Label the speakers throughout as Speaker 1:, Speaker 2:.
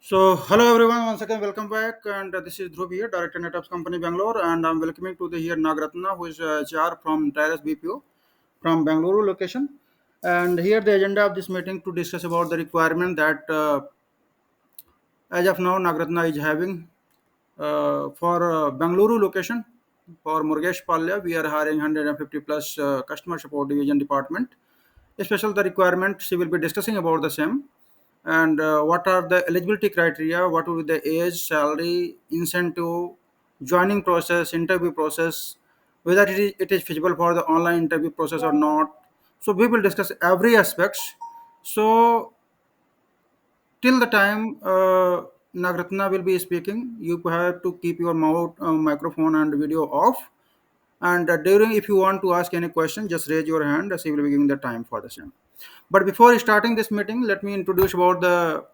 Speaker 1: Hello everyone, once again welcome back, and this is Dhruv here, Director NETAPS Company Bangalore, and I'm welcoming to the here Nagratna, who is HR from Taurus BPO from Bangalore location. And here the agenda of this meeting to discuss about the requirement that as of now Nagratna is having for Bangalore location for Murgesh Palya. We are hiring 150 plus customer support division department. Especially the requirements we will be discussing about the same, and what are the eligibility criteria, what will be the age, salary, incentive, joining process, interview process, whether it is feasible for the online interview process or not. So we will discuss every aspects. So till the time Nagratna will be speaking, you have to keep your mouth, microphone and video off. And during, if you want to ask any question, just raise your hand. She will be giving the time for the same. But before starting this meeting, let me introduce about the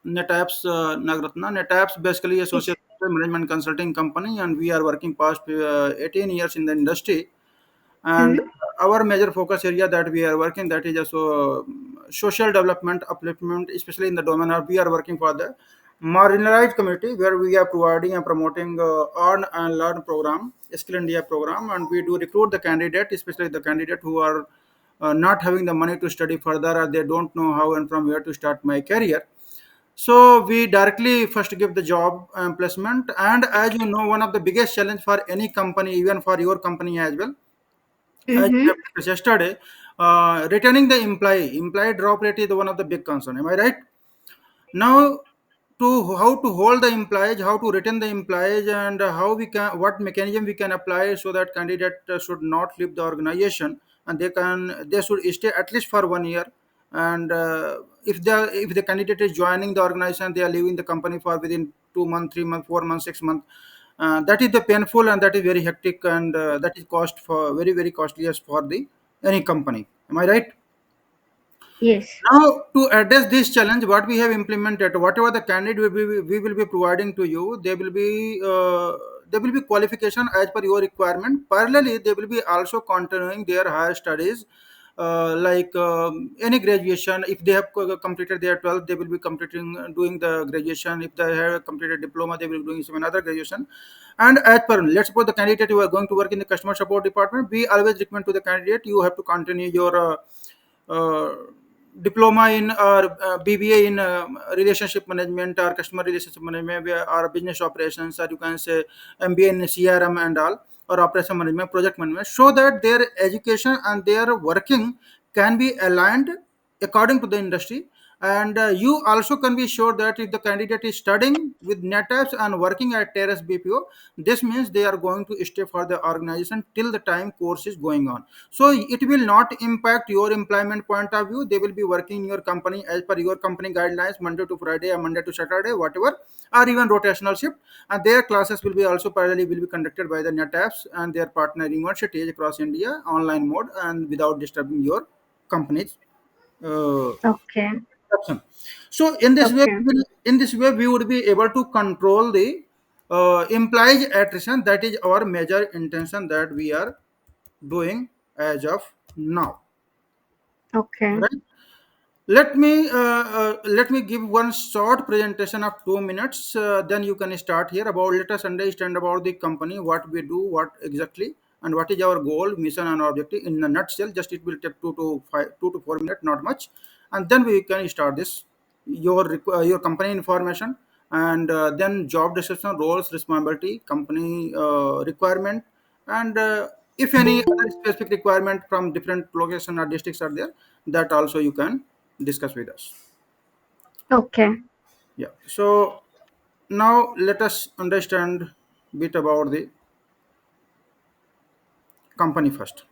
Speaker 1: NETAPS Nagratna. NETAPS basically a social management consulting company, and we are working past 18 years in the industry. And
Speaker 2: Hmm.
Speaker 1: our major focus area that we are working, that is also social development, upliftment, especially in the domain of we are working for the marginalized community, where we are providing and promoting earn and learn program, skill India program, and we do recruit the candidate, especially the candidate who are not having the money to study further, or they don't know how and from where to start my career. So we directly first give the job placement, and as you know, one of the biggest challenge for any company, even for your company as well, as we
Speaker 2: Mm-hmm.
Speaker 1: have discussed yesterday, retaining the employee drop rate is one of the big concern. Am I right? Now, to how to hold the employees, how to retain the employees, and how we can, what mechanism we can apply so that candidate should not leave the organization, and they should stay at least for 1 year. And if the candidate is joining the organization, they are leaving the company for within 2 months, 3 months, 4 months, 6 months. That is the painful, and that is very hectic, and that is cost for very costly as for the any company. Am I right?
Speaker 2: Yes.
Speaker 1: Now, to address this challenge, what we have implemented, whatever the candidate we will be providing to you, there will be qualification as per your requirement. Parallelly, they will be also continuing their higher studies, like any graduation. If they have completed their 12th, they will be completing doing the graduation. If they have completed diploma, they will be doing some another graduation. And as per, let's suppose the candidate you are going to work in the customer support department, we always recommend to the candidate you have to continue your uh, diploma in or BBA in relationship management or customer relationship management or business operations, or you can say MBA in CRM and all, or operation management, project management, so that their education and their working can be aligned according to the industry. And you also can be sure that if the candidate is studying with NETAPS and working at Taurus BPO, this means they are going to stay for the organization till the time course is going on. So it will not impact your employment point of view. They will be working in your company as per your company guidelines, Monday to Friday or Monday to Saturday, whatever, or even rotational shift. And their classes will be also parallelly will be conducted by the NETAPS and their partner universities across India, online mode and without disturbing your company's uh,
Speaker 2: Okay.
Speaker 1: option. So in this way,
Speaker 2: Okay.
Speaker 1: we would be able to control the implies attrition. That is our major intention that we are doing as of now.
Speaker 2: Okay.
Speaker 1: Right? Let me give one short presentation of 2 minutes. Then you can start here about, let us understand about the company, what we do, what exactly, and what is our goal, mission, and objective in a nutshell. Just it will take 2 to 4 minutes, not much, and then we can start this your company information, and then job description, roles, responsibility, company requirement, and if any other specific requirement from different location or districts are there, that also you can discuss with us.
Speaker 2: Okay.
Speaker 1: Yeah. So now let us understand bit about the company first.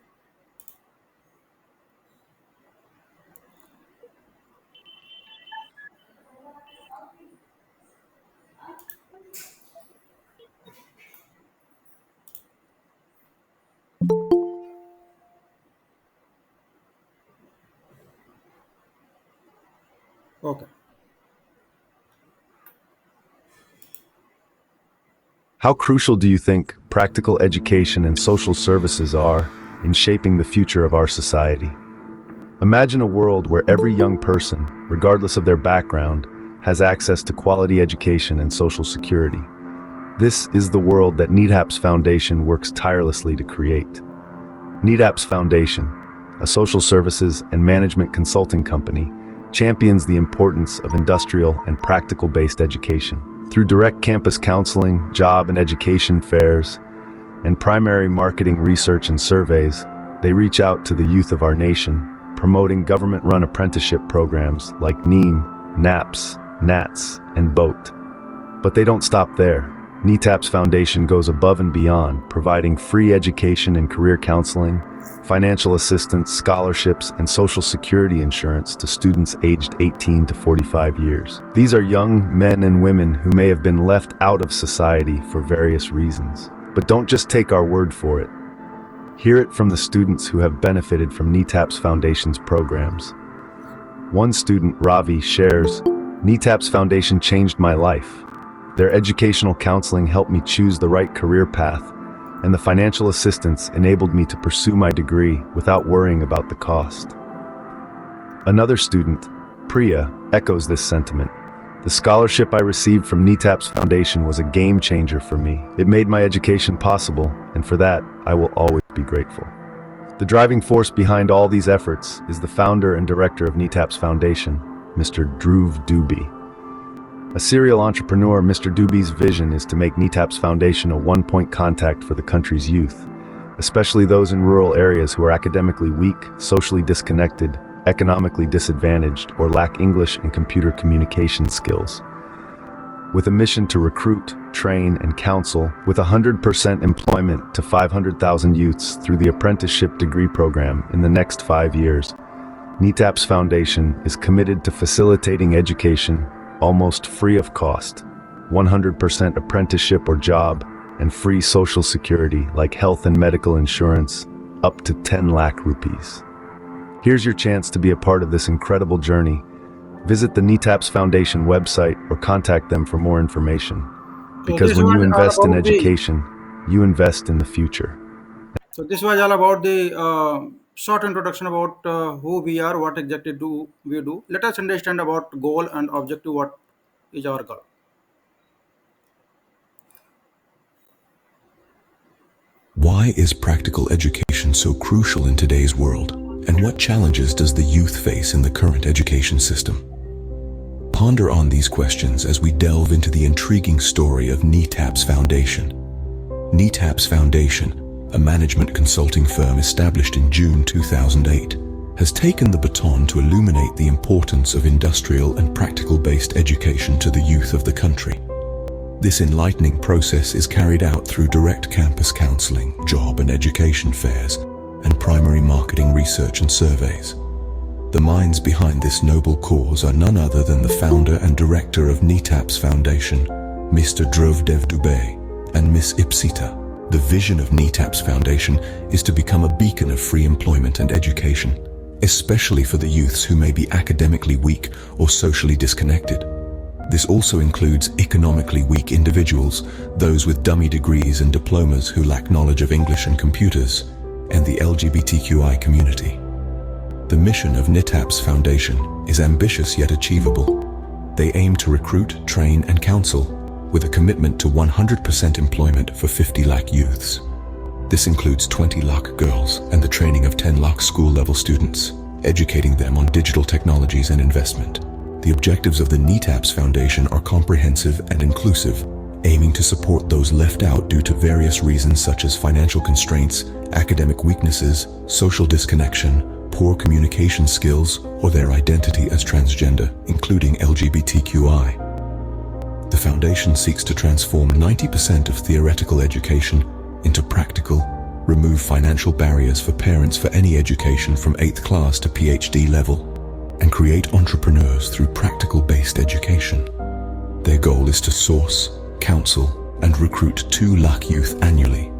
Speaker 1: Okay.
Speaker 3: How crucial do you think practical education and social services are in shaping the future of our society? Imagine a world where every young person, regardless of their background, has access to quality education and social security. This is the world that NETAPS Foundation works tirelessly to create. NETAPS Foundation, a social services and management consulting company, champions the importance of industrial and practical-based education. Through direct campus counseling, job and education fairs, and primary marketing research and surveys, they reach out to the youth of our nation, promoting government-run apprenticeship programs like NEAM, NAPS, NATS, and BOAT. But they don't stop there. NETAPS Foundation goes above and beyond, providing free education and career counseling, financial assistance, scholarships, and social security insurance to students aged 18 to 45 years. These are young men and women who may have been left out of society for various reasons. But don't just take our word for it. Hear it from the students who have benefited from NETAPS Foundation's programs. One student, Ravi, shares, "NETAPS Foundation changed my life. Their educational counseling helped me choose the right career path, and the financial assistance enabled me to pursue my degree without worrying about the cost." Another student, Priya, echoes this sentiment. "The scholarship I received from NETAPS Foundation was a game changer for me. It made my education possible, and for that, I will always be grateful." The driving force behind all these efforts is the founder and director of NETAPS Foundation, Mr. Dhruv Dubey. A serial entrepreneur, Mr. Dubey's vision is to make NETAPS Foundation a one-point contact for the country's youth, especially those in rural areas who are academically weak, socially disconnected, economically disadvantaged, or lack English and computer communication skills. With a mission to recruit, train, and counsel, with 100% employment to 500,000 youths through the apprenticeship degree program in the next 5 years, NETAPS Foundation is committed to facilitating education almost free of cost, 100% apprenticeship or job, and free social security like health and medical insurance, up to 10 lakh rupees. Here's your chance to be a part of this incredible journey. Visit the NETAPS Foundation website or contact them for more information. Because
Speaker 1: this
Speaker 3: when you
Speaker 1: was all
Speaker 3: invest in
Speaker 1: about the
Speaker 3: education, you invest in the future.
Speaker 1: so this was all about the short introduction about who we are, what exactly do we do. Let us understand about goal and objective. What is our goal?
Speaker 4: Why is practical education so crucial in today's world? And what challenges does the youth face in the current education system? Ponder on these questions as we delve into the intriguing story of NETAPS Foundation. NETAPS Foundation, a management consulting firm established in June 2008, has taken the baton to illuminate the importance of industrial and practical-based education to the youth of the country. This enlightening process is carried out through direct campus counseling, job and education fairs, and primary marketing research and surveys. The minds behind this noble cause are none other than the founder and director of NETAPS Foundation, Mr. Dhruv Dubey, and Miss Ipsita. The vision of NETAPS Foundation is to become a beacon of free employment and education, especially for the youths who may be academically weak or socially disconnected. This also includes economically weak individuals, those with dummy degrees and diplomas who lack knowledge of English and computers, and the LGBTQI community. The mission of NETAPS Foundation is ambitious yet achievable. They aim to recruit, train, and counsel with a commitment to 100% employment for 50 lakh youths. This includes 20 lakh girls and the training of 10 lakh school-level students, educating them on digital technologies and investment. The objectives of the NETAPS Foundation are comprehensive and inclusive, aiming to support those left out due to various reasons such as financial constraints, academic weaknesses, social disconnection, poor communication skills, or their identity as transgender, including LGBTQI. The Foundation seeks to transform 90% of theoretical education into practical, remove financial barriers for parents for any education from 8th class to PhD level, and create entrepreneurs through practical-based education. Their goal is to source, counsel, and recruit 2 lakh youth annually,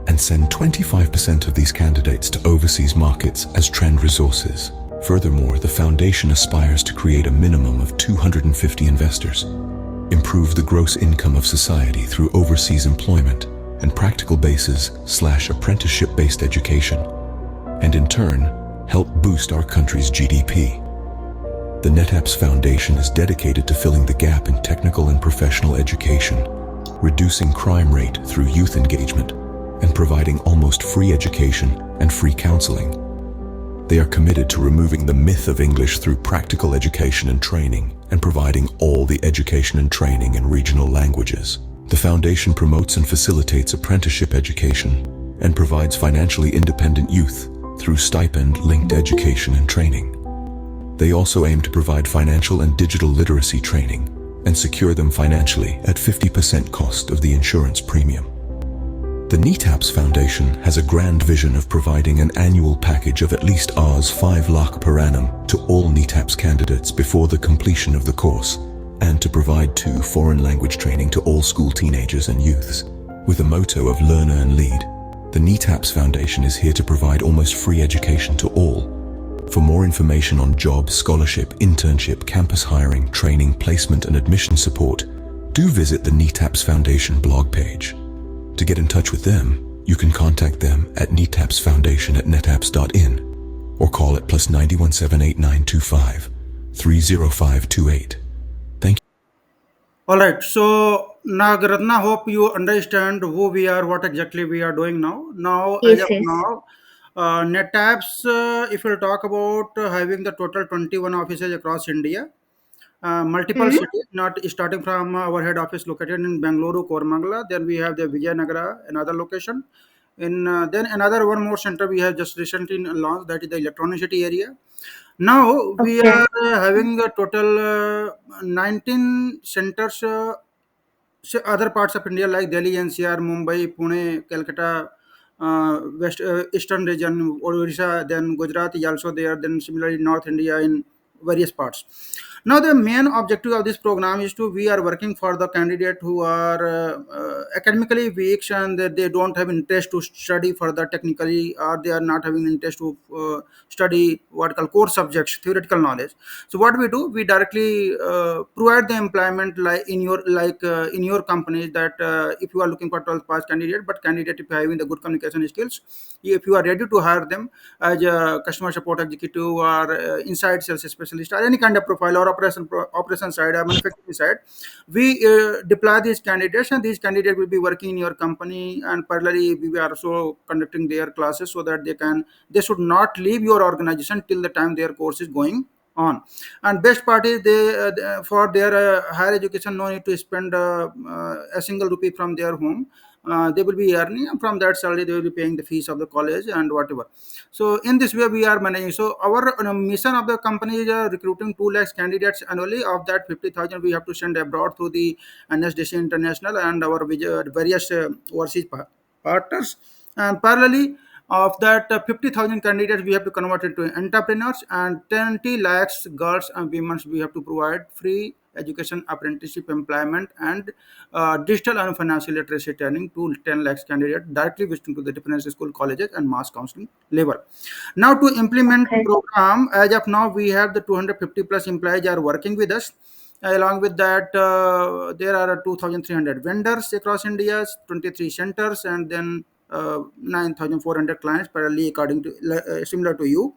Speaker 4: and send 25% of these candidates to overseas markets as trend resources. Furthermore, the Foundation aspires to create a minimum of 250 investors, improve the gross income of society through overseas employment and practical basis/apprenticeship-based education, and in turn, help boost our country's GDP. The NETAPS Foundation is dedicated to filling the gap in technical and professional education, reducing crime rate through youth engagement, and providing almost free education and free counseling. They are committed to removing the myth of English through practical education and training and providing all the education and training in regional languages. The foundation promotes and facilitates apprenticeship education and provides financially independent youth through Stipend Linked Education and training. They also aim to provide financial and digital literacy training and secure them financially at 50% cost of the insurance premium. The NETAPS Foundation has a grand vision of providing an annual package of at least Rs 5 lakh per annum to all NETAPS candidates before the completion of the course, and to provide 2 foreign language training to all school teenagers and youths. With the motto of learn, earn, lead, the NETAPS Foundation is here to provide almost free education to all. For more information on job, scholarship, internship, campus hiring, training, placement and admission support, do visit the NETAPS Foundation blog page. To get in touch with them, you can contact them at netapsfoundation@netaps.in or call at +917892530528. Thank you.
Speaker 1: All right. So, Nagaratna, hope you understand who we are, what exactly we are doing now. Now, as
Speaker 2: Yes,
Speaker 1: of
Speaker 2: yes.
Speaker 1: now, NETAPS, if we'll talk about having the total 21 offices across India, multiple
Speaker 2: Hmm.
Speaker 1: cities, not starting from our head office located in Bangalore, Koramangala. Then we have the Vijayanagara, another location. In then another one more center we have just recently launched, that is the Electronic City area. Now we
Speaker 2: Okay.
Speaker 1: are having a total 19 centers. Other parts of India like Delhi, NCR, Mumbai, Pune, Calcutta, West Eastern region, Odisha, then Gujarat is also there. Then similarly North India in various parts. Now the main objective of this program is to we are working for the candidate who are academically weak and they don't have interest to study further technically, or they are not having interest to study what called core subjects, theoretical knowledge. So what we do, we directly provide the employment in your company, that if you are looking for 12th pass candidate, but candidate if you are having the good communication skills, if you are ready to hire them as a customer support executive or inside sales specialist or any kind of profile, or operation side or manufacturing side, we deploy these candidates, and these candidates will be working in your company, and parallelly we are also conducting their classes so that they should not leave your organization till the time their course is going on. And best part is for their higher education, no need to spend a single rupee from their home. They will be earning, and from that salary they will be paying the fees of the college and whatever. So in this way we are managing. So our mission of the company is recruiting 2 lakhs candidates annually. Of that, 50,000 we have to send abroad through the NSDC International and our various overseas partners. And parallelly of that 50,000 candidates we have to convert it to entrepreneurs, and 20 lakhs girls and women we have to provide free education, apprenticeship, employment, and digital and financial literacy training to 10 lakhs candidates directly visiting to the different school, colleges, and mass counseling level. Now to implement the
Speaker 2: Okay.
Speaker 1: program, as of now we have the 250 plus employees are working with us. Along with that, there are 2,300 vendors across India, 23 centers, and then 9,400 clients parallelly, according to similar to you.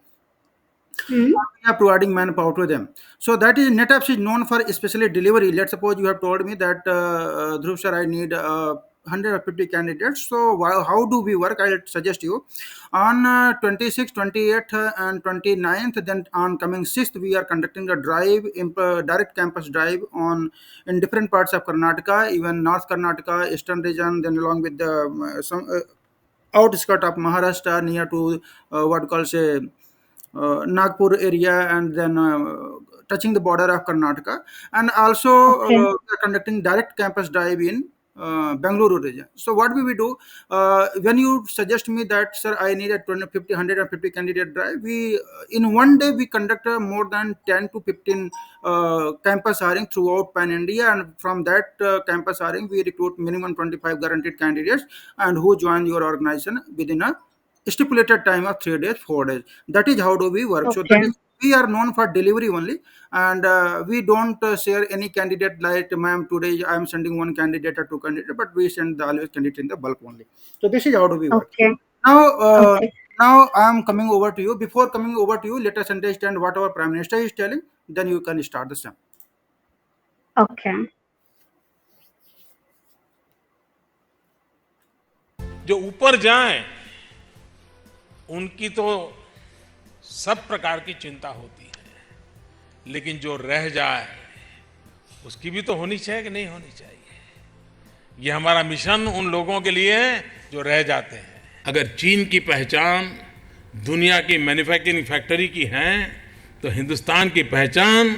Speaker 2: Hmm.
Speaker 1: We are providing manpower to them. So that is NetApps is known for especially delivery. Let's suppose you have told me that Dhruv sir, I need 150 candidates. So how do we work? I'll suggest you on 26th, 28th, and 29th. Then on coming 6th, we are conducting a drive, direct campus drive on in different parts of Karnataka, even North Karnataka, Eastern region. Then along with the some outskirt of Maharashtra, near to what calls a Nagpur area, and then touching the border of Karnataka, and also
Speaker 2: Okay.
Speaker 1: we are conducting direct campus drive in Bangalore region. So what we will do, when you suggest me that sir I need a 20, 50, 150 candidate drive, we in one day we conduct more than 10 to 15 campus hiring throughout pan India, and from that campus hiring we recruit minimum 25 guaranteed candidates, and who join your organization within a stipulated time of 3 days, 4 days. That is how do we work. So that
Speaker 2: Okay.
Speaker 1: is we are known for delivery only, and we don't share any candidate like ma'am today I am sending one candidate or two candidate, but we send the always candidate in the bulk only. So this is how do we work.
Speaker 2: Okay.
Speaker 1: Now,
Speaker 2: Okay.
Speaker 1: now I am coming over to you. Before coming over to you, let us understand what our Prime Minister is telling. then you can start the same.
Speaker 2: Okay.
Speaker 5: जो ऊपर जाएं उनकी तो सब प्रकार की चिंता होती है, लेकिन जो रह जाए उसकी भी तो होनी चाहिए कि नहीं होनी चाहिए। ये हमारा मिशन उन लोगों के लिए है जो रह जाते हैं। अगर चीन की पहचान दुनिया की मैन्युफैक्चरिंग फैक्ट्री की है, तो हिंदुस्तान की पहचान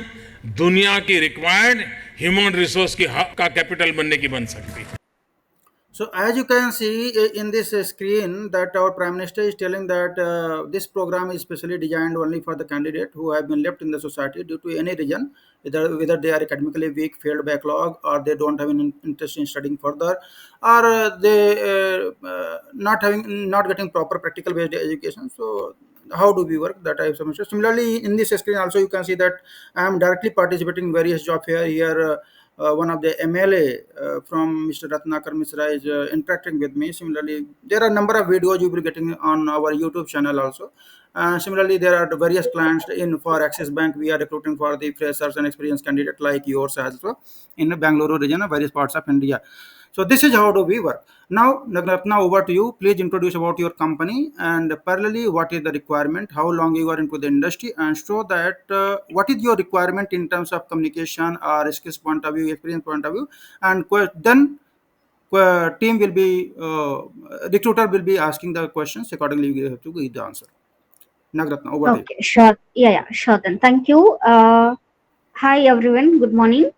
Speaker 5: दुनिया की रिक्वायर्ड ह्यूमन रिसोर्स की का कैपिटल बनने की बन सकती है।
Speaker 1: So as you can see in this screen that our Prime Minister is telling that this program is specially designed only for the candidate who have been left in the society due to any reason, whether they are academically weak, failed backlog, or they don't have an interest in studying further, or they not getting proper practical based education. So how do we work that I have submitted. Similarly, in this screen also you can see that I am directly participating in various job fair here. One of the MLA from Mr. Ratnakar Misra is interacting with me. Similarly, there are a number of videos you will be getting on our YouTube channel also. Similarly, there are the various clients in for Axis Bank. We are recruiting for the freshers and experienced candidate like yours also in the Bangalore region and various parts of India. So this is how do we work. Now, Nagratna, over to you. Please introduce about your company and parallelly what is the requirement, how long you are into the industry, and show that what is your requirement in terms of communication or skills point of view, experience point of view, and then team will be recruiter will be asking the questions accordingly. You have to give the answer. Nagratna, over to you.
Speaker 2: Okay, sure. Yeah, sure then. Thank you. Hi everyone. Good morning.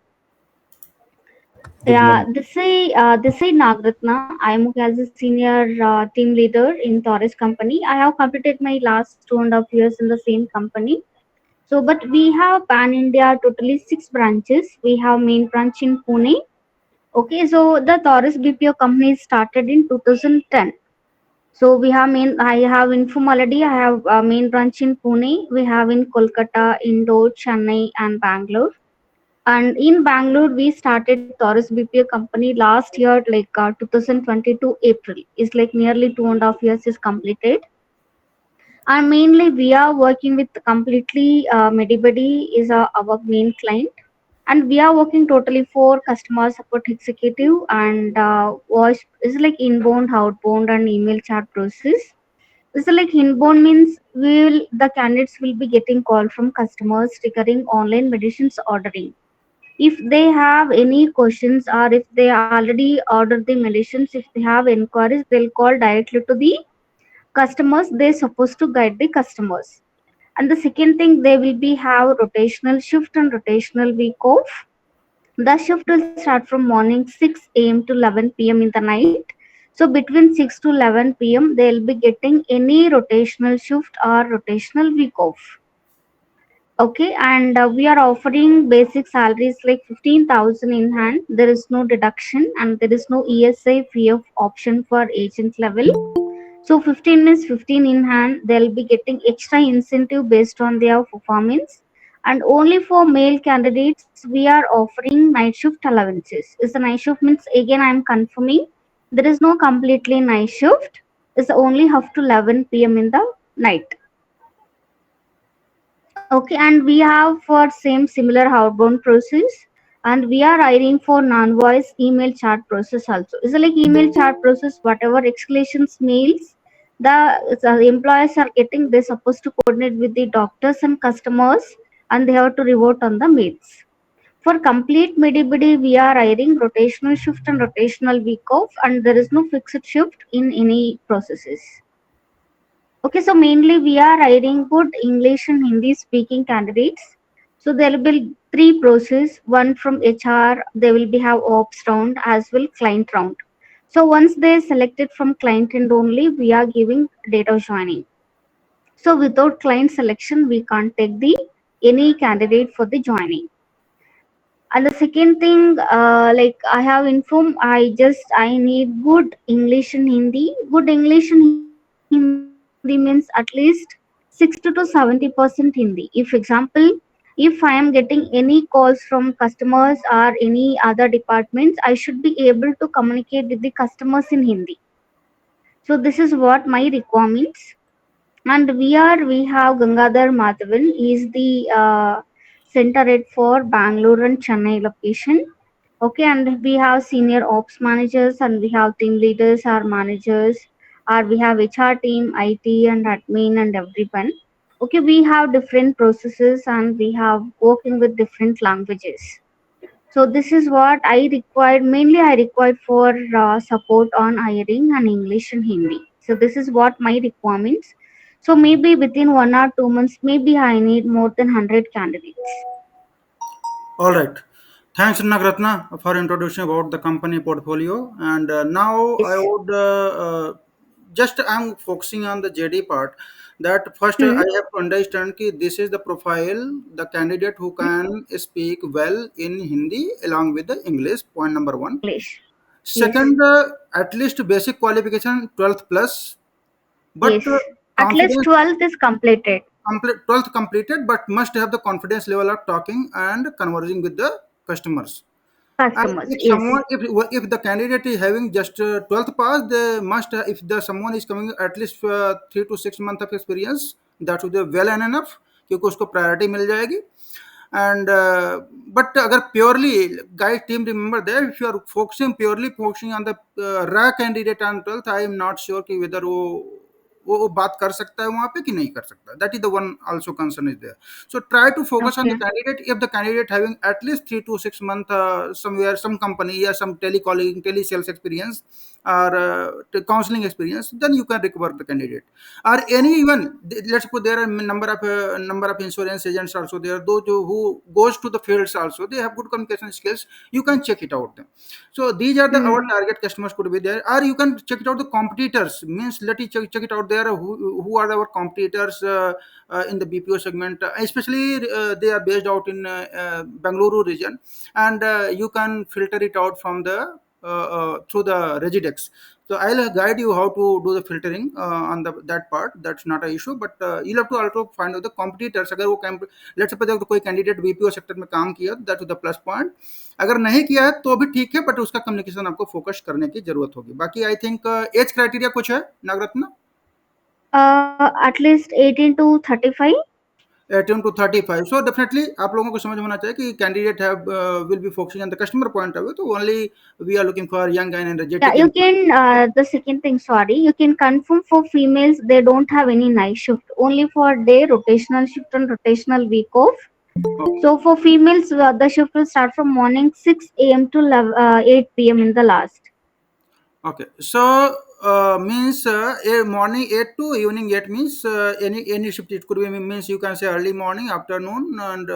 Speaker 3: Good
Speaker 2: Yeah,
Speaker 3: morning.
Speaker 2: this is Nagratna. I am working as a senior team leader in Taurus company. I have completed my last 2.5 years in the same company. So, but we have pan India totally 6 branches. We have main branch in Pune. Okay, so the Taurus BPO company started in 2010. So we have main. I have Infom already. I have main branch in Pune. We have in Kolkata, Indore, Chennai, and Bangalore. And in Bangalore, we started Taurus BPO company last year, like 2022 April. It's like nearly 2.5 years is completed. And mainly, we are working with completely Medibody is our main client. And we are working totally for customer support executive and voice is like inbound, outbound, and email chat process. So like inbound means the candidates will be getting call from customers regarding online medicines ordering. If they have any questions or if they already ordered the medicines, if they have inquiries, they'll call directly to the customers. They're supposed to guide the customers. And the second thing, they will be have rotational shift and rotational week off. The shift will start from morning 6 a.m. to 11 p.m. in the night. So between 6 to 11 p.m. they'll be getting any rotational shift or rotational week off. Okay, and we are offering basic salaries like 15,000 in hand. There is no deduction and there is no ESI PF option for agent level. So 15 means 15 in hand. They'll be getting extra incentive based on their performance. And only for male candidates, we are offering night shift allowances. Is the night shift means again I am confirming there is no completely night shift. It's only up to 11 p.m. in the night. Okay, and we have for same similar outbound process, and we are hiring for non-voice email chat process also. It's like email chat process, whatever escalations mails the employers are getting, they're supposed to coordinate with the doctors and customers, and they have to revert on the mails. For complete Medibidi, we are hiring rotational shift and rotational week off, and there is no fixed shift in any processes. Okay, so mainly we are hiring good English and Hindi speaking candidates. So there will be three process. One from HR, they will be have ops round as well client round. So once they selected from client end only, we are giving date of joining. So without client selection, we can't take the any candidate for the joining. And the second thing, like I have informed, I need good English and Hindi. Good English and Hindi means at least 60 to 70% Hindi. If example, if I am getting any calls from customers or any other departments, I should be able to communicate with the customers in Hindi. So this is what my requirements. And we have Gangadhar Madhavan. He is the center it for Bangalore and Chennai location. Okay, and we have senior ops managers and we have team leaders or managers, or we have HR team, IT and admin and everyone. Okay, we have different processes and we have working with different languages. So this is what I required. Mainly, I required for support on hiring and English and Hindi. So this is what my requirements. So maybe within 1 or 2 months, maybe I need more than 100 candidates.
Speaker 1: All right. Thanks, Nagratna, for introducing about the company portfolio. And now I
Speaker 2: Yes.
Speaker 1: would just I'm focusing on the JD part. That first
Speaker 2: Hmm.
Speaker 1: I have to understand that this is the profile, the candidate who can speak well in Hindi along with the English. Point number one.
Speaker 2: English. Yes.
Speaker 1: Second, at least basic qualification 12th plus, but
Speaker 2: Yes. At least
Speaker 1: confidence
Speaker 2: 12th is completed.
Speaker 1: 12th completed, but must have the confidence level of talking and conversing with the customers. And
Speaker 2: Customers.
Speaker 1: if
Speaker 2: Yes.
Speaker 1: someone, if the candidate is having just 12th pass, they must if the someone is coming at least 3 to 6 months of experience, that would be well and enough, क्योंकि उसको priority मिल जाएगी. And but अगर purely guys team remember that if you are purely focusing on the raw candidate on 12th, I am not sure कि whether वो बात कर सकता है वहां पे कि नहीं कर सकता. That is the one also concern is there. So try to focus on the
Speaker 2: Okay.
Speaker 1: candidate. If the candidate having at least 3 to 6 month somewhere some company or some telecalling telesales experience or counseling experience, then you can recover the candidate. Or any even let's put there are number of insurance agents also there, those who goes to the fields also, they have good communication skills, you can check it out them. So these are the our
Speaker 2: Hmm.
Speaker 1: target customers could be there. Or you can check it out the competitors, means let you check it out there who are our competitors in the BPO segment, especially they are based out in Bangalore region. And you can filter it out from the through the Regidex. So I'll guide you how to do the filtering on the that part. That's not an issue. But you'll have to also find out the competitors. अगर वो let's suppose अगर कोई candidate BPO sector में काम किया, that is the plus point. अगर नहीं किया है तो भी ठीक है, बट उसका कम्युनिकेशन आपको फोकस करने की जरूरत होगी. बाकी आई थिंक एज क्राइटेरिया कुछ है Nagarathna.
Speaker 2: At least 18 to 35.
Speaker 1: 18 to 35. So definitely आप लोगों को समझ में होना चाहिए कि candidate have will be focusing on the customer point of view, तो only we are looking for young and
Speaker 2: Yeah,
Speaker 1: energetic.
Speaker 2: you can. The second thing, sorry, you can confirm for females they don't have any night shift, only for day rotational shift and rotational week off. So for females, the shift will start from morning 6 a.m. to 8 p.m. in the last.
Speaker 1: Okay, so means morning 8 to evening 8 means any shift it could be, means you can say early morning, afternoon, and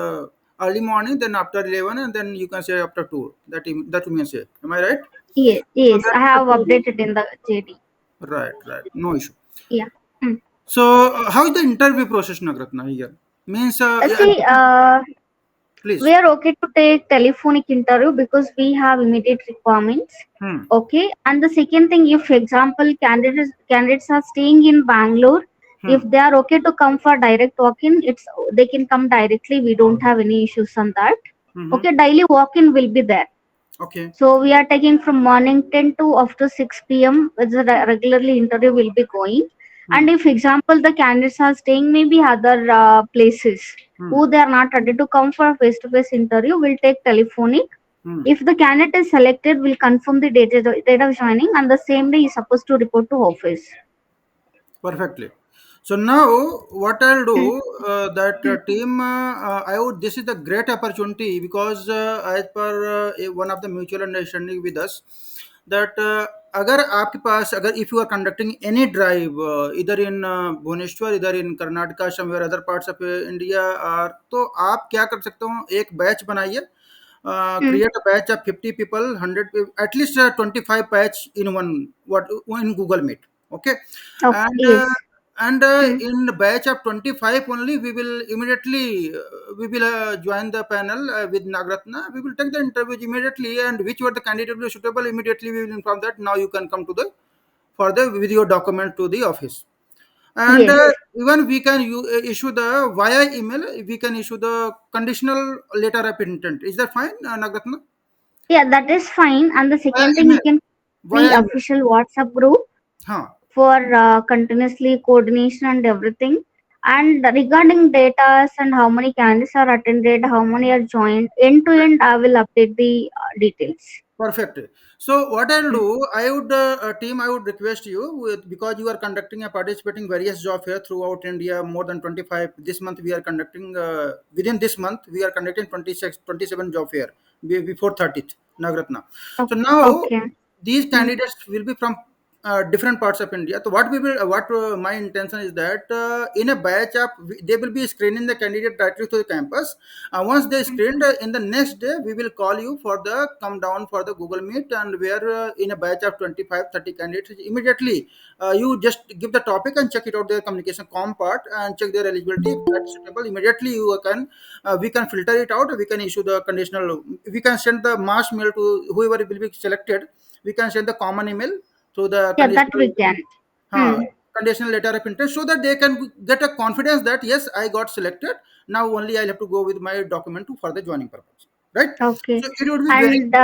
Speaker 1: early morning, then after 11, and then you can say after 2. That you may say. Am I right?
Speaker 2: Yes,
Speaker 1: So
Speaker 2: yes,
Speaker 1: that
Speaker 2: I
Speaker 1: is
Speaker 2: have
Speaker 1: the
Speaker 2: updated in the JD.
Speaker 1: right, right, no issue.
Speaker 2: Yeah. Mm.
Speaker 1: So how is the interview process, Nagratna here? Means yeah,
Speaker 2: See,
Speaker 1: please.
Speaker 2: we are okay to take telephonic interview because we have immediate requirements.
Speaker 1: Hmm.
Speaker 2: Okay, and the second thing, if example candidates are staying in Bangalore,
Speaker 1: Hmm.
Speaker 2: if they are okay to come for direct walk-in, it's they can come directly. We don't have any issues on that.
Speaker 1: Mm-hmm.
Speaker 2: Okay, daily walk-in will be there.
Speaker 1: Okay.
Speaker 2: So we are taking from morning 10 to after 6 p.m. The regularly interview will be going.
Speaker 1: Hmm.
Speaker 2: And if example the candidates are staying maybe other places
Speaker 1: Hmm.
Speaker 2: who they are not ready to come for face-to-face interview, will take telephonic.
Speaker 1: Hmm.
Speaker 2: If the candidate is selected, we'll confirm the date of joining, and the same day is supposed to report to office.
Speaker 1: Perfectly. So now what I'll
Speaker 2: Hmm.
Speaker 1: do that team I would, this is the great opportunity because as per one of the mutual understanding with us that अगर आपके पास अगर if you are conducting any drive either in Bhubaneswar, either in Karnataka, somewhere other parts of India, और तो आप क्या कर सकते हो, एक बैच बनाइए,
Speaker 2: Hmm.
Speaker 1: create a batch of 50 people, 100 at least 25 batch in one what in Google Meet. Okay.
Speaker 2: Okay.
Speaker 1: And
Speaker 2: Yes. Hmm.
Speaker 1: in the batch of 25 only we will immediately we will join the panel with Nagratna. We will take the interviews immediately, and which were the candidate will be suitable, immediately we will inform that now you can come to the for the video document to the office. And
Speaker 2: Yes.
Speaker 1: even we can issue the via email, we can issue the conditional letter of intent. Is that fine, Nagratna?
Speaker 2: Yeah, that is fine. And the
Speaker 1: Via
Speaker 2: second thing, you
Speaker 1: email.
Speaker 2: can
Speaker 1: Via
Speaker 2: free
Speaker 1: email.
Speaker 2: official WhatsApp group
Speaker 1: Huh.
Speaker 2: for continuously coordination and everything. And regarding data and how many candidates are attended, how many are joined, end to end, I will update the details.
Speaker 1: Perfect. So what I'll
Speaker 2: Mm.
Speaker 1: do, I would team, I would request you with, because you are conducting a participating various job fair throughout India, more than 25. This month we are conducting within this month we are conducting 26, 27 job fair before 30th Nagratna. So now
Speaker 2: Okay.
Speaker 1: these
Speaker 2: Mm.
Speaker 1: candidates will be from different parts of India. So what we will, what my intention is that in a batch of, they will be screening the candidate directly to the campus. Once they
Speaker 2: Mm.
Speaker 1: screened, in the next day we will call you for the come down for the Google Meet, and where in a batch of 25, 30 candidates immediately you just give the topic and check it out their communication com part and check their eligibility. If that's suitable, immediately you can we can filter it out. We can issue the conditional. We can send the mass mail to whoever will be selected. We can send the common email to the
Speaker 2: Yeah, that
Speaker 1: conditional
Speaker 2: we can.
Speaker 1: uh,
Speaker 2: Mm.
Speaker 1: conditional letter of interest, so that they can get a confidence that yes, I got selected. Now only I'll have to go with my document to for the joining purpose, right?
Speaker 2: Okay.
Speaker 1: So it would be very
Speaker 2: And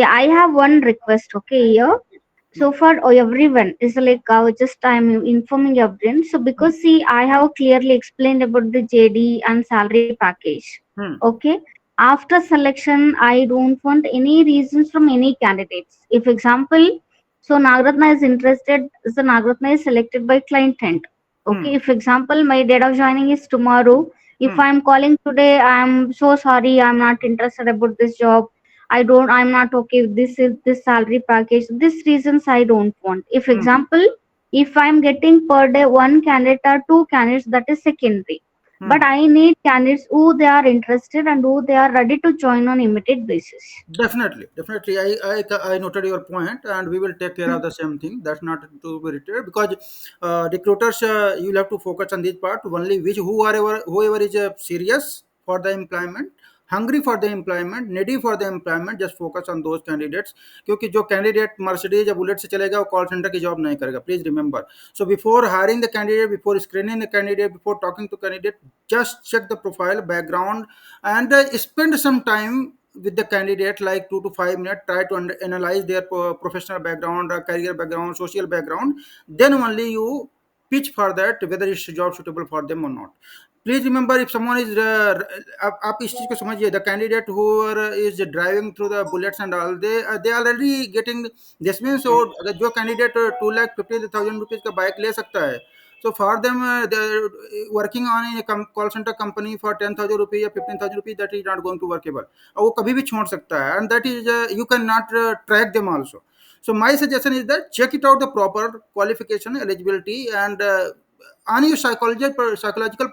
Speaker 2: yeah, I have one request. Okay, here.
Speaker 1: hmm,
Speaker 2: So for everyone, is like just I'm informing everyone. So
Speaker 1: hmm,
Speaker 2: because see, I have clearly explained about the JD and salary package.
Speaker 1: hmm,
Speaker 2: Okay. After selection, I don't want any reasons from any candidates. If example, so Nagratna is interested, so Nagratna is selected by client end.
Speaker 1: hmm,
Speaker 2: Okay. If example, my date of joining is tomorrow. If
Speaker 1: hmm,
Speaker 2: I'm calling today, I'm so sorry, I'm not interested about this job. I'm not okay with this is this salary package. These reasons I don't want. If
Speaker 1: hmm,
Speaker 2: example, if I'm getting per day one candidate or two candidates, that is secondary. But
Speaker 1: hmm.
Speaker 2: I need candidates who they are interested and who they are ready to join on immediate basis.
Speaker 1: Definitely, definitely. I noted your point, and we will take care of
Speaker 2: Mm.
Speaker 1: the same thing. That's not to be reiterated, because recruiters, you'll have to focus on this part only. Which whoever is serious for the employment, hungry for the employment, needy for the employment, just focus on those candidates. क्योंकि जो candidate Mercedes या Bullet से चलेगा वो call center की job नहीं करेगा. Please remember. So before hiring the candidate, before screening the candidate, before talking to candidate, just check the profile, background, and spend some time with the candidate, like 2 to 5 minutes. Try to analyze their professional background, career background, social background. Then only you pitch for that whether it's job suitable for them or not. Please remember, if someone is आप इस चीज को समझिए, the candidate who is driving through the bullets and all, they already getting this means. So अगर जो candidate 2,50,000 rupees का bike ले सकता है, so for them, they're working on a call center company for 10,000 rupees or 15,000 rupees, that is not going to workable. और वो कभी भी छोड़ सकता है, and that is you cannot track them also. So my suggestion is that check it out the proper qualification, eligibility, and on your psychological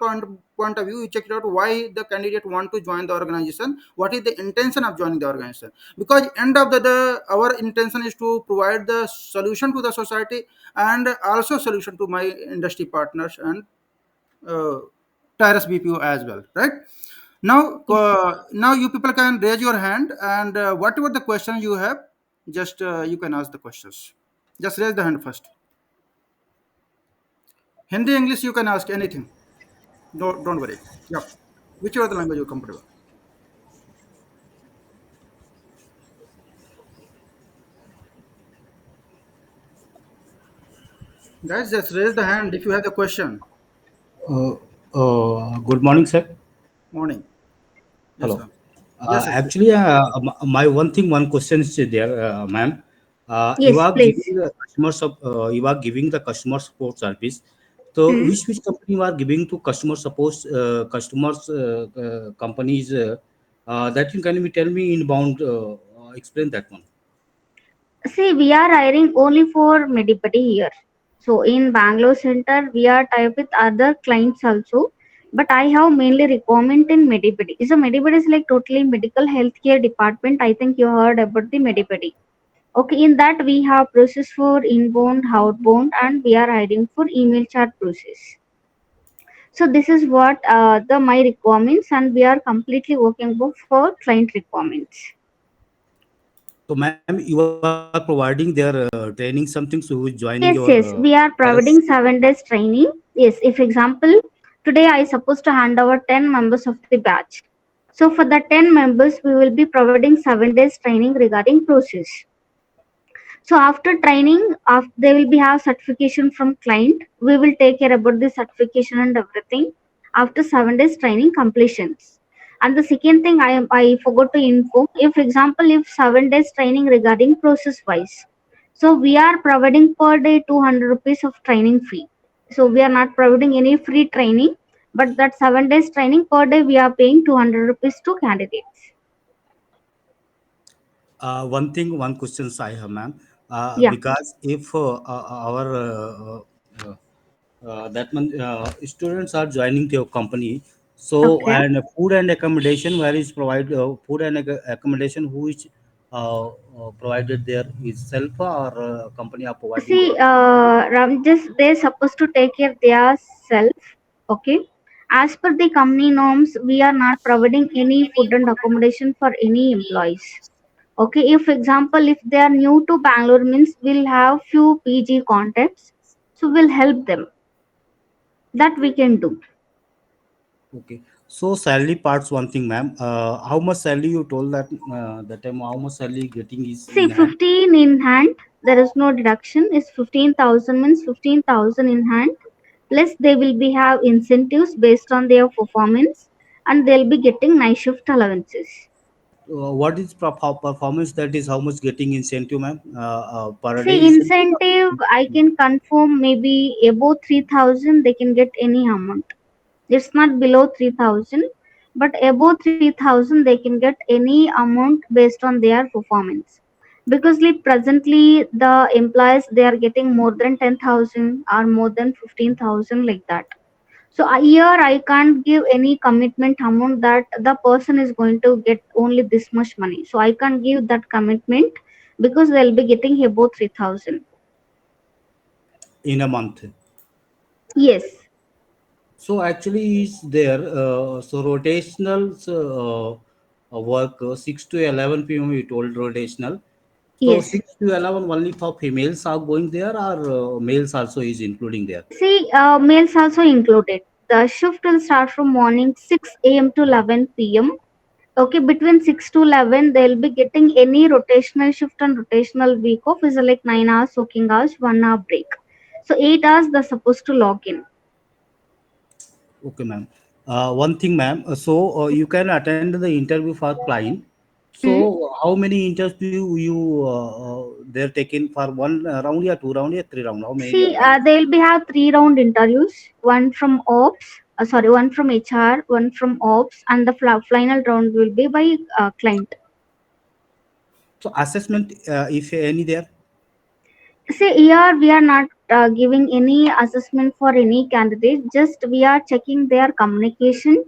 Speaker 1: point of view, you check it out why the candidate want to join the organization, what is the intention of joining the organization. Because end of the day, our intention is to provide the solution to the society, and also solution to my industry partners and uh, Taurus BPO as well, right? Now,
Speaker 2: Yes.
Speaker 1: now you people can raise your hand, and whatever the question you have, just you can ask the questions. Just raise the hand first. Hindi, English, you can ask anything. Don't worry. Yeah, whichever the language you're comfortable. Guys, just raise the hand if you have the question.
Speaker 6: Uh, Good morning, sir.
Speaker 1: Morning. Yes,
Speaker 6: Hello.
Speaker 1: sir. Yes, sir. Yes, sir.
Speaker 6: Actually, my one question is there, ma'am. You
Speaker 2: Yes,
Speaker 6: are
Speaker 2: please.
Speaker 6: giving the customers you are giving the customer support service. So,
Speaker 2: Hmm.
Speaker 6: which company you are giving to customer support customers companies? That you can you tell me inbound? Explain that one.
Speaker 2: See, we are hiring only for Medipati here. So in Bangalore Center, we are tied with other clients also. But I have mainly requirement in Medipati. So Medipati is like totally medical healthcare department. I think you heard about the Medipati. Okay, in that we have process for inbound, outbound, and we are hiring for email chat process. So this is what the my requirements, and we are completely working for client requirements.
Speaker 6: So, ma'am, you are providing their training something so who is joining your
Speaker 2: Yes, we are
Speaker 6: Taurus.
Speaker 2: providing 7 days training. Yes, if example, today I supposed to hand over 10 members of the batch. So for the 10 members, we will be providing 7 days training regarding process. So after training, after they will be have certification from client. We will take care about the certification and everything after 7 days training completions. And the second thing I forgot to inform, if example if 7 days training regarding process wise, so we are providing per day 200 rupees of training fee. So we are not providing any free training, but that 7 days training per day we are paying 200 rupees to candidates.
Speaker 6: One questions I have, ma'am.
Speaker 2: Yeah.
Speaker 6: Because if our that man, students are joining your company, so
Speaker 2: Okay.
Speaker 6: and food and accommodation, where is provide food and accommodation, who is provided there is self or company are providing
Speaker 2: See,
Speaker 6: there.
Speaker 2: Ram, just they're supposed to take care their self. Okay. As per the company norms, we are not providing any food and accommodation for any employees. Okay. If example, if they are new to Bangalore, means we'll have few PG contacts, so we'll help them. That we can do.
Speaker 6: Okay. So salary parts one thing, ma'am. How much salary you told that time? How much salary getting is
Speaker 2: See,
Speaker 6: in hand?
Speaker 2: 15 in hand. There is no deduction. Is 15,000 means 15,000 in hand. Plus they will be have incentives based on their performance, and they'll be getting night shift allowances.
Speaker 6: What is performance? That is how much getting incentive, ma'am? Per day
Speaker 2: See,
Speaker 6: incentive.
Speaker 2: incentive I can confirm maybe above 3,000 they can get any amount. It's not below 3,000, but above 3,000 they can get any amount based on their performance. Because like presently the employees they are getting more than 10,000 or more than 15,000 like that. So here I can't give any commitment amount that the person is going to get only this much money. So I can't give that commitment because they'll be getting about 3,000.
Speaker 6: In a month.
Speaker 2: Yes,
Speaker 6: So actually, is there so rotational work 6 to 11 p.m. You told rotational. So
Speaker 2: yes.
Speaker 6: 6 to 11 only for females are going there, or males also is including there.
Speaker 2: See, males also included. The shift will start from morning 6 a.m. to 11 p.m. Okay, between 6 to 11, they'll be getting any rotational shift and rotational week off is like 9 hours working hours, 1 hour break. So 8 hours they're supposed to log in.
Speaker 6: Okay, ma'am. One thing, ma'am. So you can attend the interview for client.
Speaker 2: Hmm?
Speaker 6: So how many interview you they're taking for one round, or two round, or three round? How many
Speaker 2: See,
Speaker 6: round?
Speaker 2: they'll be have 3 round interviews, one from ops, sorry, one from HR, one from ops, and the final round will be by client.
Speaker 6: So assessment, if any there.
Speaker 2: See, here we are not giving any assessment for any candidate, just we are checking their communication,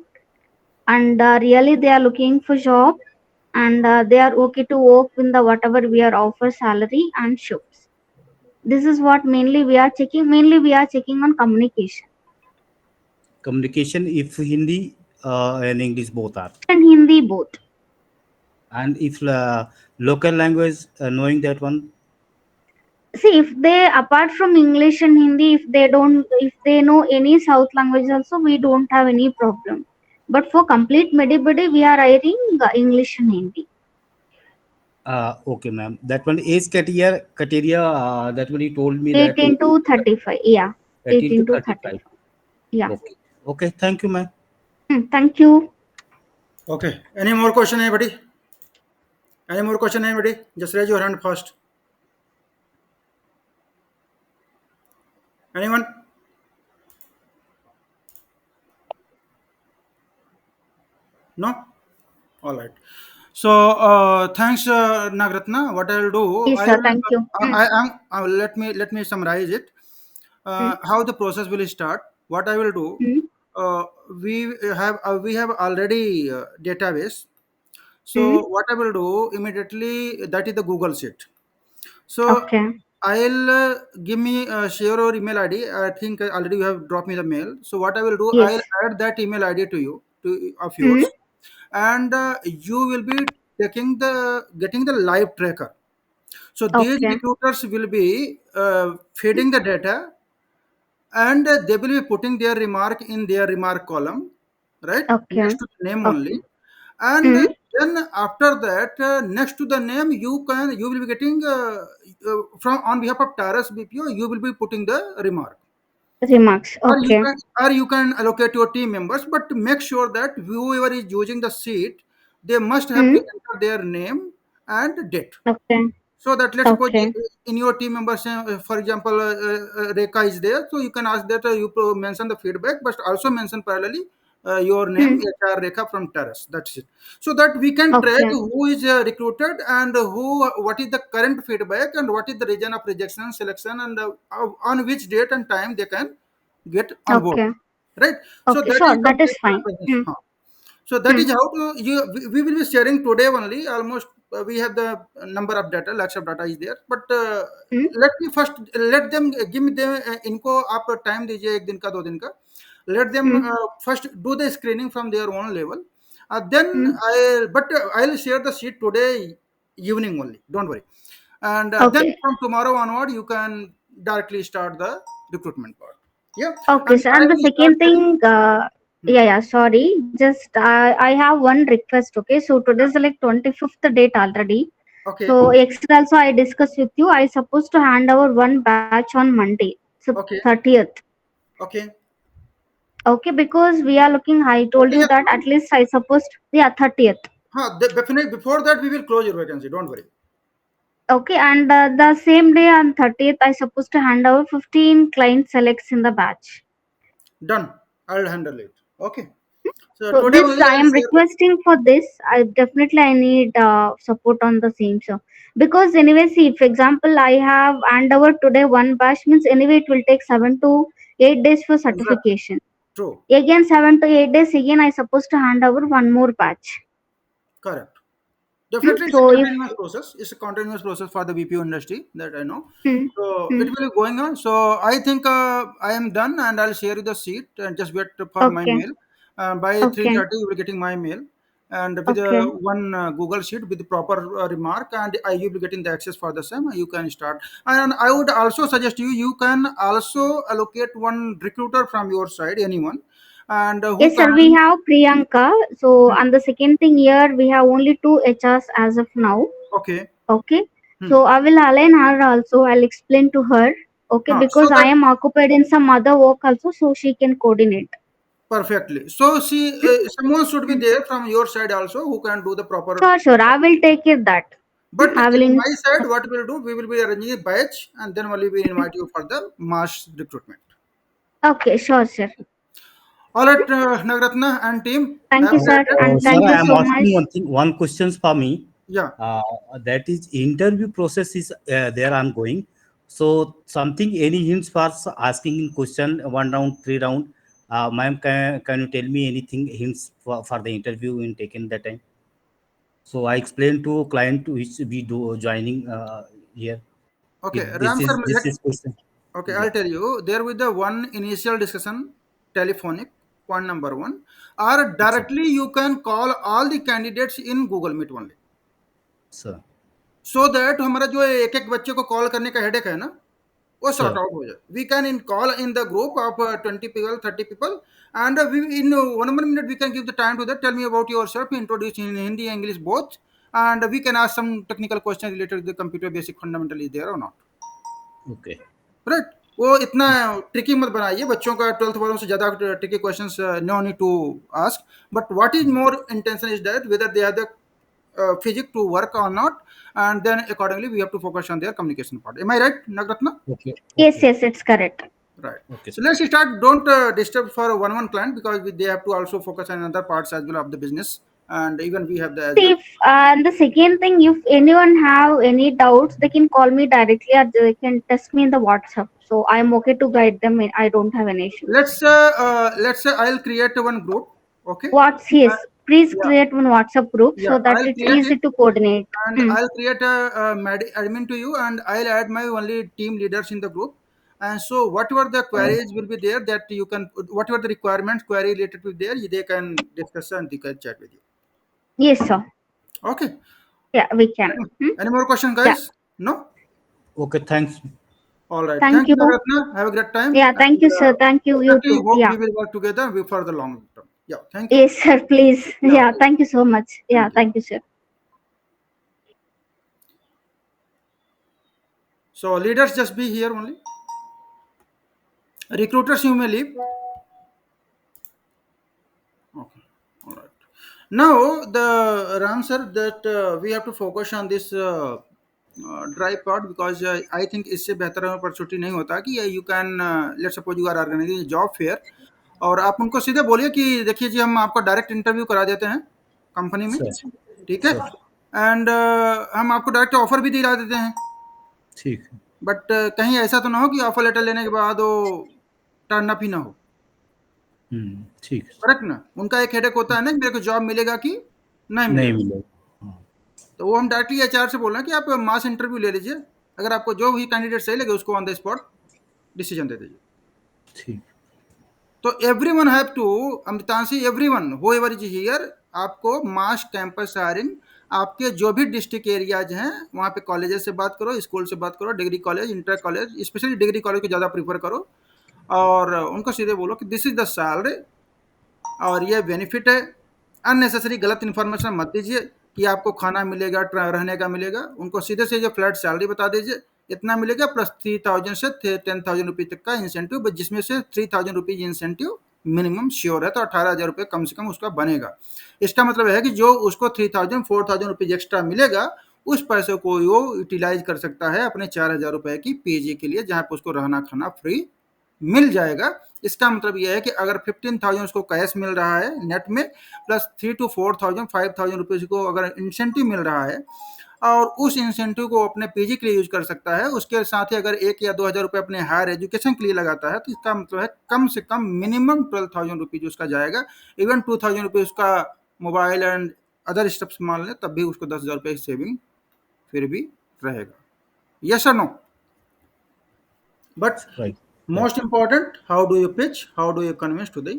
Speaker 2: and really they are looking for job, and they are okay to work in the whatever we are offer salary and shifts. This is what mainly we are checking. Mainly we are checking on communication.
Speaker 6: Communication, if Hindi and English both are.
Speaker 2: And Hindi both.
Speaker 6: And if local language, knowing that one.
Speaker 2: See, if they apart from English and Hindi, if they know any South language also, we don't have any problem. But for complete medibody, we are hiring English and Hindi.
Speaker 6: Okay, ma'am. That one age criteria that one you told me that
Speaker 2: 18 to 35. Yeah,
Speaker 6: 18 to
Speaker 2: 18 to
Speaker 6: 35.
Speaker 2: 35. Yeah.
Speaker 6: Okay. Okay. Thank you, ma'am.
Speaker 2: Thank you.
Speaker 1: Okay. Any more question, anybody? Any more question, anybody? Just raise your hand first. Anyone? No? All right. So thanks, Nagratna. What I will do,
Speaker 2: Yes,
Speaker 1: I
Speaker 2: sir.
Speaker 1: will.
Speaker 2: Thank you.
Speaker 1: I am. Let me summarize it.
Speaker 2: Mm,
Speaker 1: How the process will start. What I will do.
Speaker 2: mm,
Speaker 1: Uh, we have already database.
Speaker 2: mm.
Speaker 1: So what I will do immediately, that is the Google Sheet. So
Speaker 2: Okay.
Speaker 1: I'll give me share your email ID. I think already you have dropped me the mail. So what I will do,
Speaker 2: Yes.
Speaker 1: I'll add that email ID to you, to of
Speaker 2: Mm,
Speaker 1: yours, and you will be getting the live tracker. So these
Speaker 2: okay.
Speaker 1: recruiters will be feeding the data, and they will be putting their remark in their remark column, right,
Speaker 2: Okay.
Speaker 1: next to the name only.
Speaker 2: Okay.
Speaker 1: And
Speaker 2: Mm,
Speaker 1: Then after that, next to the name, you will be getting from on behalf of Taurus BPO, you will be putting the remark,
Speaker 2: Remarks.
Speaker 1: or you
Speaker 2: Okay.
Speaker 1: can allocate your team members, but make sure that whoever is using the seat, they must have to
Speaker 2: Hmm.
Speaker 1: enter their name and date.
Speaker 2: Okay.
Speaker 1: So that let's suppose
Speaker 2: Okay.
Speaker 1: in your team members, for example, Rekha is there, so you can ask that mention the feedback, but also mention parallelly your name,
Speaker 2: Hmm.
Speaker 1: HR Rekha from Terrace. That's it. So that we can track
Speaker 2: Okay.
Speaker 1: who is recruited and what is the current feedback and what is the reason of rejection, selection, and on which date and time they can get on board.
Speaker 2: Okay.
Speaker 1: Right. So
Speaker 2: Okay.
Speaker 1: that is
Speaker 2: Sure. That is
Speaker 1: complete
Speaker 2: fine.
Speaker 1: process.
Speaker 2: Hmm.
Speaker 1: Huh. So that
Speaker 2: Hmm.
Speaker 1: is how to we will be sharing today only. Almost we have the number of data, lakhs of data is there. But
Speaker 2: Hmm.
Speaker 1: let them give me the इनको आप time दीजिए एक दिन का दो दिन का. Let them
Speaker 2: Hmm.
Speaker 1: first do the screening from their own level. Then
Speaker 2: Hmm.
Speaker 1: I'll share the sheet today evening only. Don't worry. And then
Speaker 2: Okay.
Speaker 1: from tomorrow onward, you can directly start the recruitment part. Yeah,
Speaker 2: Okay,
Speaker 1: and
Speaker 2: sir.
Speaker 1: I
Speaker 2: And the
Speaker 1: will start
Speaker 2: second
Speaker 1: telling.
Speaker 2: thing,
Speaker 1: Hmm.
Speaker 2: yeah, yeah, sorry. Just I have one request. Okay, so today's like 25th date already.
Speaker 1: Okay,
Speaker 2: So yesterday also I discussed with you. I supposed to hand over one batch on Monday, so
Speaker 1: okay,
Speaker 2: 30th.
Speaker 1: okay.
Speaker 2: Okay, because we are looking. I told you
Speaker 1: 30th,
Speaker 2: that at least I supposed, yeah, 30th.
Speaker 1: definitely before that we will close your vacancy. Don't worry.
Speaker 2: Okay, and the same day on 30th, I supposed to hand over 15 client selects in the batch.
Speaker 1: Done. I'll handle it. Okay. So
Speaker 2: So
Speaker 1: today
Speaker 2: this
Speaker 1: only
Speaker 2: I
Speaker 1: I'll
Speaker 2: am
Speaker 1: share the.
Speaker 2: requesting for this. I need support on the same, sir. Because anyway, see, if example I have hand over today one batch means anyway it will take 7 to 8 days for
Speaker 1: Exact.
Speaker 2: certification.
Speaker 1: True.
Speaker 2: Again 7 to 8 days again I supposed to hand over one more batch.
Speaker 1: Correct.
Speaker 2: Hmm?
Speaker 1: Definitely, it's a
Speaker 2: So if
Speaker 1: continuous process. It's a continuous process for the BPO industry that I know.
Speaker 2: hmm,
Speaker 1: So it
Speaker 2: hmm,
Speaker 1: will be going on. So I think I am done, and I'll share you the sheet and just wait for my
Speaker 2: okay,
Speaker 1: mail. By
Speaker 2: okay,
Speaker 1: 3:30, you will be getting my mail, and with
Speaker 2: okay.
Speaker 1: one Google sheet with the proper remark, and you will be getting the access for the same. You can start. And I would also suggest you can also allocate one recruiter from your side, anyone, and who
Speaker 2: Yes, sir.
Speaker 1: can.
Speaker 2: We have Priyanka. So and the second thing here we have only two HRs as of now.
Speaker 1: Okay.
Speaker 2: Okay.
Speaker 1: Hmm.
Speaker 2: So I will align her also. I'll explain to her. Okay,
Speaker 1: So
Speaker 2: because I
Speaker 1: that
Speaker 2: am occupied in some other work also, so she can coordinate.
Speaker 1: perfectly. So see,
Speaker 2: Hmm?
Speaker 1: someone should be
Speaker 2: Hmm.
Speaker 1: there from your side also who can do the proper.
Speaker 2: Sure, sure. I will take care that.
Speaker 1: But
Speaker 2: I will
Speaker 1: in
Speaker 2: in.
Speaker 1: my side, what we'll do, we will be arranging a batch, and then only we invite you for the mass recruitment.
Speaker 2: Okay, sure, sir.
Speaker 1: All right, Nagratna and team,
Speaker 2: Thank
Speaker 1: have
Speaker 2: you,
Speaker 1: a great
Speaker 2: sir,
Speaker 1: day.
Speaker 2: and
Speaker 6: Sir,
Speaker 2: thank
Speaker 6: I
Speaker 2: you
Speaker 6: am
Speaker 2: so much.
Speaker 6: asking one thing, one questions for me.
Speaker 1: Yeah.
Speaker 6: Uh, that is interview process is there ongoing. So something, any hints for asking in question 1 round, 3 round? Ma'am, can you tell me anything hints for the interview in taken that time? So I explained to client which we do joining here.
Speaker 1: Okay,
Speaker 6: If
Speaker 1: Ram sir,
Speaker 6: this is question.
Speaker 1: okay,
Speaker 6: Yeah,
Speaker 1: I'll tell you. There with the one initial discussion, telephonic, point number one, or
Speaker 6: sir.
Speaker 1: directly you can call all the candidates in Google Meet only.
Speaker 6: Sir,
Speaker 1: So that हमारा जो एक एक बच्चे को call करने का headache है ना, वो सॉर्ट
Speaker 6: sir.
Speaker 1: आउट हो जाए. We can in call in the group of 20 people, 30 people, and we in 1 minute we can give the time to that. Tell me about yourself, introduce in Hindi, English both, and we can ask some technical questions related to the computer basic fundamental is there or not.
Speaker 6: Okay.
Speaker 1: Right? वो इतना tricky मत बनाइए बच्चों का 12th वालों से ज़्यादा tricky questions no need to ask but what is more intention is that whether they have the physics to work or not, and then accordingly we have to focus on their communication part. Am I right, Nagratna?
Speaker 6: Okay.
Speaker 2: Yes,
Speaker 6: Okay.
Speaker 2: yes, it's correct.
Speaker 1: Right.
Speaker 6: Okay,
Speaker 1: So
Speaker 6: sir.
Speaker 1: let's start. Don't disturb for one client because they have to also focus on other parts as well of the business, and even we have the as
Speaker 2: See,
Speaker 1: well.
Speaker 2: if and the second thing, if anyone have any doubts, they can call me directly or they can text me in the WhatsApp. So I am okay to guide them. I don't have any issues.
Speaker 1: Let's say I'll create one group. Okay.
Speaker 2: What's his? Please
Speaker 1: Yeah.
Speaker 2: create one WhatsApp group
Speaker 1: Yeah.
Speaker 2: so that
Speaker 1: I'll
Speaker 2: it's
Speaker 1: create
Speaker 2: easy
Speaker 1: it,
Speaker 2: to coordinate.
Speaker 1: and
Speaker 2: Hmm.
Speaker 1: I'll create admin to you, and I'll add my only team leaders in the group. And so whatever the queries will be there that you can, whatever the requirements query related to there, they can discuss and they can chat with you.
Speaker 2: Yes, sir.
Speaker 1: Okay.
Speaker 2: Yeah, we can. Hmm?
Speaker 1: Any more questions,
Speaker 2: Yeah.
Speaker 1: guys? No.
Speaker 6: Okay. Thanks.
Speaker 1: All right.
Speaker 2: Thank
Speaker 1: Thank you,
Speaker 2: you.
Speaker 1: Nagatna. Have a great time.
Speaker 2: Yeah, thank
Speaker 1: And
Speaker 2: you, sir. Thank you. You
Speaker 1: definitely
Speaker 2: too.
Speaker 1: hope
Speaker 2: Yeah.
Speaker 1: we will work together for the long term. Yeah. Yeah, thank you.
Speaker 2: Yes, sir, please.
Speaker 1: Yeah,
Speaker 2: Yeah, thank you so much. Yeah,
Speaker 1: thank you.
Speaker 2: thank you, sir.
Speaker 1: So leaders just be here only. Recruiters you may leave. Okay, all right. Now the Ram sir, that we have to focus on this dry part, because I think इससे बेहतर opportunity नहीं होता कि you can let's suppose you are organizing a job fair और आप उनको सीधे बोलिए कि देखिए जी हम आपको डायरेक्ट इंटरव्यू करा देते हैं कंपनी में,
Speaker 6: Sure.
Speaker 1: ठीक है,
Speaker 6: Sure.
Speaker 1: एंड हम आपको डायरेक्ट ऑफर भी दिला देते हैं,
Speaker 6: ठीक है।
Speaker 1: बट कहीं ऐसा तो ना हो कि ऑफर लेटर लेने के बाद वो टर्न अप ही ना हो,
Speaker 6: ठीक है।
Speaker 1: करेक्ट ना? उनका एक हेडेक होता है ना कि मेरे को जॉब मिलेगा कि नहीं
Speaker 6: नहीं
Speaker 1: मिलेगा,
Speaker 6: मिलेगा। हाँ,
Speaker 1: तो वो हम डायरेक्टली एचआर से बोल रहे हैं कि आप मास इंटरव्यू ले लीजिए, अगर आपको जो भी कैंडिडेट सही लगे उसको ऑन द स्पॉट डिसीजन दे दीजिए।
Speaker 6: ठीक।
Speaker 1: तो everyone have to, Amritanshi, everyone whoever is here, आपको मास कैंपस हायरिंग, आपके जो भी डिस्ट्रिक्ट एरियाज हैं वहाँ पे कॉलेजेस से बात करो, स्कूल से बात करो, degree college, inter college, specially degree college को ज़्यादा प्रीफर करो, और उनको सीधे बोलो कि दिस इज द सैलरी और ये बेनिफिट है। अननेसेसरी गलत इन्फॉर्मेशन मत दीजिए कि आपको खाना मिलेगा, रहने का मिलेगा, उनको सीधे से जो फ्लैट सैलरी बता दीजिए इतना मिलेगा, प्लस 3000 से 10,000 रुपये तक का इंसेंटिव, जिसमें से 3000 रुपीज इंसेंटिव मिनिमम श्योर है, तो 18,000 रुपये कम से कम उसका बनेगा। इसका मतलब है कि जो उसको 3000 4,000 रुपीज एक्स्ट्रा मिलेगा, उस पैसे को वो यूटिलाइज कर सकता है अपने 4,000 रुपये की पीजी के लिए, जहाँ पे उसको रहना खाना फ्री मिल जाएगा। इसका मतलब यह है कि अगर 15,000 उसको कैश मिल रहा है नेट में, प्लस 3 to 4,000 5,000 रुपीज को अगर इंसेंटिव मिल रहा है, और उस इंसेंटिव को अपने पीजी के लिए यूज कर सकता है, उसके साथ ही अगर 1 या 2,000 रुपये अपने हायर एजुकेशन के लिए लगाता है, तो इसका मतलब है कम से कम मिनिमम 12,000 रुपीज उसका जाएगा। इवन 2,000 रुपीज उसका मोबाइल एंड अदर स्टेप्स मान ले, तब भी उसको 10,000 रुपये सेविंग फिर भी रहेगा। यस और no? But
Speaker 6: right.
Speaker 1: most important, how do you pitch, how do you convince to the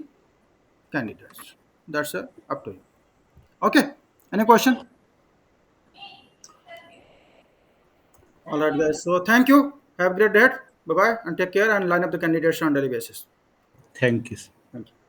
Speaker 1: candidates? That's up to you. Okay, any question? All right guys, so thank you, have a great day, bye bye, and take care, and line up the candidates on daily basis.
Speaker 6: Thank you.
Speaker 1: Thank you.